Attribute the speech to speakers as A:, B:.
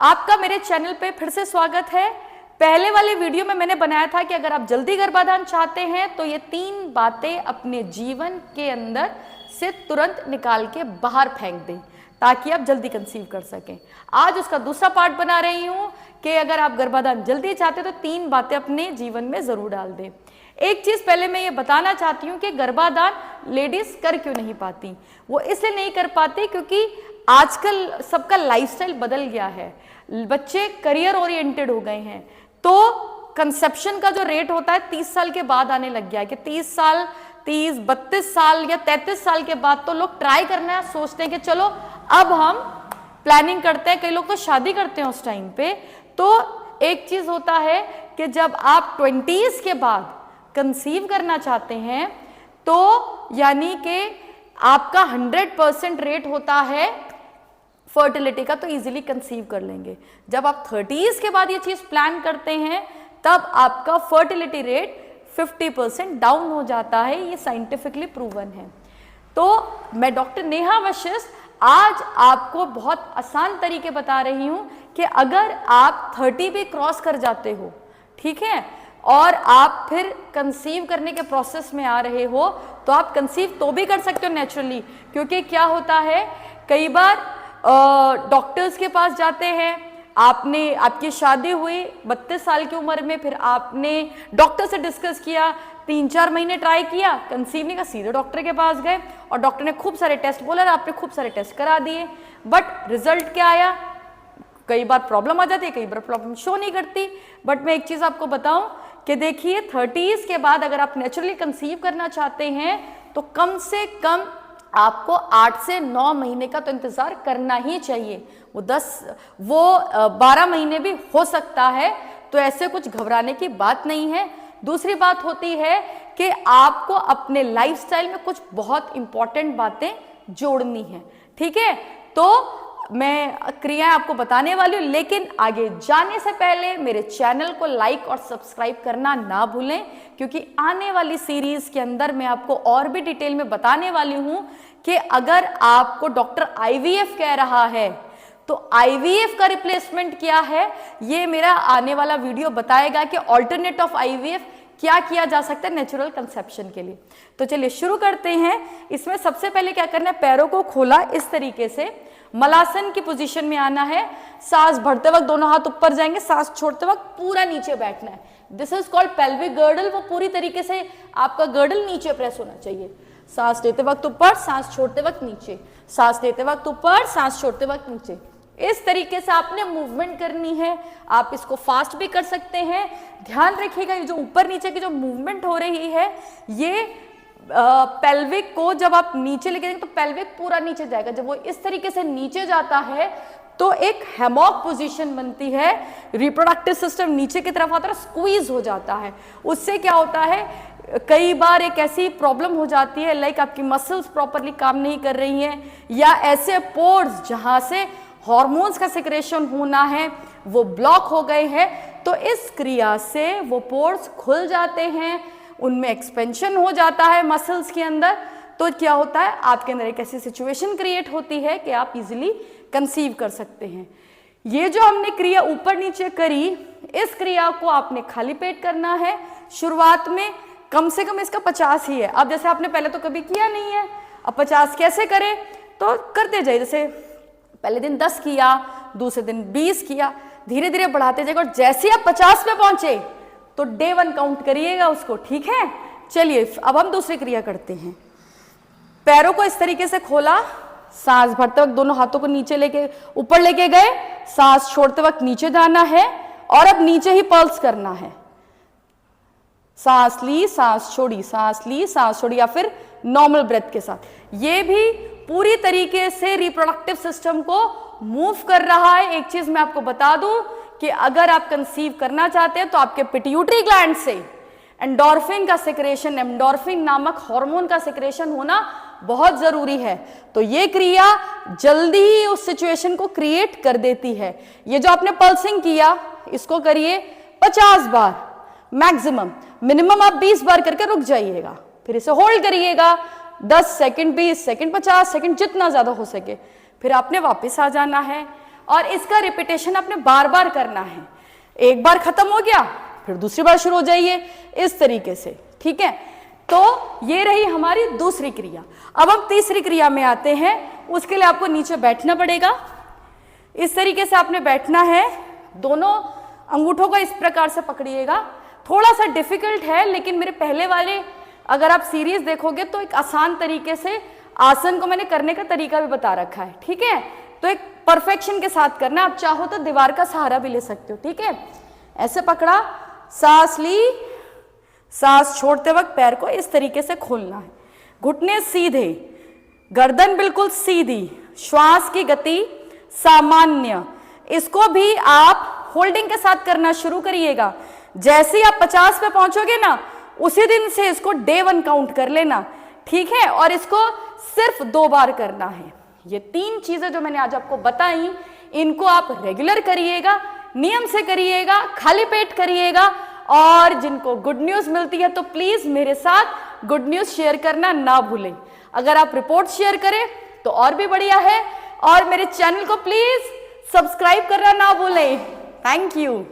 A: आपका मेरे चैनल पे फिर से स्वागत है। पहले वाले वीडियो में मैंने बनाया था कि अगर आप जल्दी गर्भाधान चाहते हैं तो ये 3 बातें अपने जीवन के अंदर से तुरंत निकाल के बाहर फेंक दें ताकि आप जल्दी कंसीव कर सकें। आज उसका दूसरा पार्ट बना रही हूँ कि अगर आप गर्भाधान जल्दी चाहते हैं तो 3 बातें अपने जीवन में जरूर डाल दें। एक चीज पहले मैं ये बताना चाहती हूँ कि गर्भाधान लेडीज कर क्यों नहीं पाती। वो इसलिए नहीं कर पाती क्योंकि आजकल सबका लाइफस्टाइल बदल गया है, बच्चे करियर ओरिएंटेड हो गए हैं, तो कंसेप्शन का जो रेट होता है 30 साल के बाद आने लग गया है कि 30 साल 30 32 साल या 33 साल के बाद तो लोग ट्राई करना सोचते हैं कि चलो अब हम प्लानिंग करते हैं। कई लोग तो शादी करते हैं उस टाइम पे। तो एक चीज होता है कि जब आप 20s के बाद कंसीव करना चाहते हैं तो यानी कि आपका 100% रेट होता है फर्टिलिटी का, तो इजीली कंसीव कर लेंगे। जब आप 30s के बाद ये चीज प्लान करते हैं तब आपका फर्टिलिटी रेट 50% डाउन हो जाता है। ये साइंटिफिकली प्रूवन है। तो मैं डॉक्टर नेहा वशिष्ठ आज आपको बहुत आसान तरीके बता रही हूं कि अगर आप 30 भी क्रॉस कर जाते हो, ठीक है, और आप फिर कंसीव करने के प्रोसेस में आ रहे हो तो आप कंसीव तो भी कर सकते हो नेचुरली। क्योंकि क्या होता है, कई बार डॉक्टर्स के पास जाते हैं, आपकी शादी हुई 32 साल की उम्र में, फिर आपने डॉक्टर से डिस्कस किया, 3-4 महीने ट्राई किया, कंसीव नहीं का, सीधे डॉक्टर के पास गए और डॉक्टर ने खूब सारे टेस्ट बोला, आपने खूब सारे टेस्ट करा दिए, बट रिजल्ट क्या आया? कई बार प्रॉब्लम आ जाती है, कई बार प्रॉब्लम शो नहीं करती। बट मैं एक चीज आपको बताऊं कि देखिए 30s के बाद अगर आप नेचुरली कंसीव करना चाहते हैं तो कम से कम आपको 8 से 9 महीने का तो इंतजार करना ही चाहिए। वो 12 महीने भी हो सकता है, तो ऐसे कुछ घबराने की बात नहीं है। दूसरी बात होती है कि आपको अपने लाइफस्टाइल में कुछ बहुत इंपॉर्टेंट बातें जोड़नी है, ठीक है। तो मैं क्रियाएं आपको बताने वाली हूं, लेकिन आगे जाने से पहले मेरे चैनल को लाइक और सब्सक्राइब करना ना भूलें, क्योंकि आने वाली सीरीज के अंदर मैं आपको और भी डिटेल में बताने वाली हूं कि अगर आपको डॉक्टर आईवीएफ कह रहा है तो आईवीएफ का रिप्लेसमेंट क्या है, ये मेरा आने वाला वीडियो बताएगा कि ऑल्टरनेट ऑफ आईवीएफ क्या किया जा सकता है नेचुरल कंसेप्शन के लिए। तो चलिए शुरू करते हैं। इसमें सबसे पहले क्या करना है, पैरों को खोला इस तरीके से, मलासन की पोजीशन में आना है, सांस भरते वक्त दोनों हाथ ऊपर जाएंगे, सांस छोड़ते वक्त पूरा नीचे बैठना है। This is called pelvic girdle. वो पूरी तरीके से आपका गर्डल नीचे प्रेस होना चाहिए। सांस लेते वक्त ऊपर, सांस छोड़ते वक्त नीचे, सांस लेते वक्त ऊपर, सांस छोड़ते वक्त नीचे। इस तरीके से आपने मूवमेंट करनी है। आप इसको फास्ट भी कर सकते हैं। ध्यान रखिएगा ये जो ऊपर नीचे की जो मूवमेंट हो रही है, ये पेल्विक को जब आप नीचे लेके जाएंगे तो पेल्विक पूरा नीचे जाएगा। जब वो इस तरीके से नीचे जाता है तो एक हैमॉक पोजीशन बनती है, रिप्रोडक्टिव सिस्टम नीचे की तरफ आता है, स्क्वीज हो जाता है। उससे क्या होता है, कई बार एक ऐसी प्रॉब्लम हो जाती है लाइक आपकी मसल्स प्रॉपरली काम नहीं कर रही हैं, या ऐसे पोर्स जहां से हार्मोन्स का सिक्रेशन होना है वो ब्लॉक हो गए हैं। तो इस क्रिया से वो पोर्स खुल जाते हैं, उनमें एक्सपेंशन हो जाता है मसल्स के अंदर। तो क्या होता है, आपके अंदर एक ऐसी सिचुएशन क्रिएट होती है कि आप इजीली कंसीव कर सकते हैं। ये जो हमने क्रिया ऊपर नीचे करी, इस क्रिया को आपने खाली पेट करना है। शुरुआत में कम से कम इसका 50 ही है। अब जैसे आपने पहले तो कभी किया नहीं है, अब 50 कैसे करें, तो करते जाइए। जैसे पहले दिन 10 किया, दूसरे दिन 20 किया, धीरे धीरे बढ़ाते जाइएगा, और जैसे आप 50 पे पहुंचे तो डे 1 काउंट करिएगा उसको, ठीक है। चलिए अब हम दूसरी क्रिया करते हैं। पैरों को इस तरीके से खोला, सांस भरते वक्त दोनों हाथों को नीचे लेके ऊपर लेके गए, सांस छोड़ते वक्त नीचे जाना है और अब नीचे ही पल्स करना है। सांस ली, सांस छोड़ी, सांस ली, सांस छोड़ी, या फिर नॉर्मल ब्रेथ के साथ। ये भी पूरी तरीके से रिप्रोडक्टिव सिस्टम को मूव कर रहा है। एक चीज मैं आपको बता दूं कि अगर आप कंसीव करना चाहते हैं तो आपके पिट्यूटरी ग्लैंड से एंडोर्फिन का सिक्रेशन, एंडोर्फिन नामक हार्मोन का सिक्रेशन होना बहुत जरूरी है। तो ये क्रिया जल्दी ही उस सिचुएशन को क्रिएट कर देती है। ये जो आपने पल्सिंग किया, इसको करिए 50 बार मैक्सिमम, मिनिमम आप 20 बार करके रुक जाइएगा, फिर इसे होल्ड करिएगा 10 सेकंड, 20 सेकंड, 50 सेकंड, जितना ज्यादा हो सके। फिर आपने वापस आ जाना है और इसका रिपीटेशन आपने बार बार करना है। एक बार खत्म हो गया फिर दूसरी बार शुरू हो जाइए, इस तरीके से, ठीक है। तो ये रही हमारी दूसरी क्रिया। अब हम तीसरी क्रिया में आते हैं। उसके लिए आपको नीचे बैठना पड़ेगा। इस तरीके से आपने बैठना है, दोनों अंगूठों को इस प्रकार से पकड़िएगा। थोड़ा सा डिफिकल्ट है, लेकिन मेरे पहले वाले अगर आप सीरीज देखोगे तो एक आसान तरीके से आसन को मैंने करने का तरीका भी बता रखा है, ठीक है। तो एक परफेक्शन के साथ करना। आप चाहो तो दीवार का सहारा भी ले सकते हो, ठीक है। ऐसे पकड़ा, सांस ली, सांस छोड़ते वक्त पैर को इस तरीके से खोलना है, घुटने सीधे, गर्दन बिल्कुल सीधी, श्वास की गति सामान्य। इसको भी आप होल्डिंग के साथ करना शुरू करिएगा। जैसे ही आप 50 पे पहुंचोगे ना, उसी दिन से इसको डे 1 काउंट कर लेना, ठीक है। और इसको सिर्फ 2 बार करना है। ये 3 चीजें जो मैंने आज आपको बताई, इनको आप रेगुलर करिएगा, नियम से करिएगा, खाली पेट करिएगा। और जिनको गुड न्यूज मिलती है तो प्लीज मेरे साथ गुड न्यूज शेयर करना ना भूलें। अगर आप रिपोर्ट शेयर करें तो और भी बढ़िया है। और मेरे चैनल को प्लीज सब्सक्राइब करना ना भूलें। Thank you.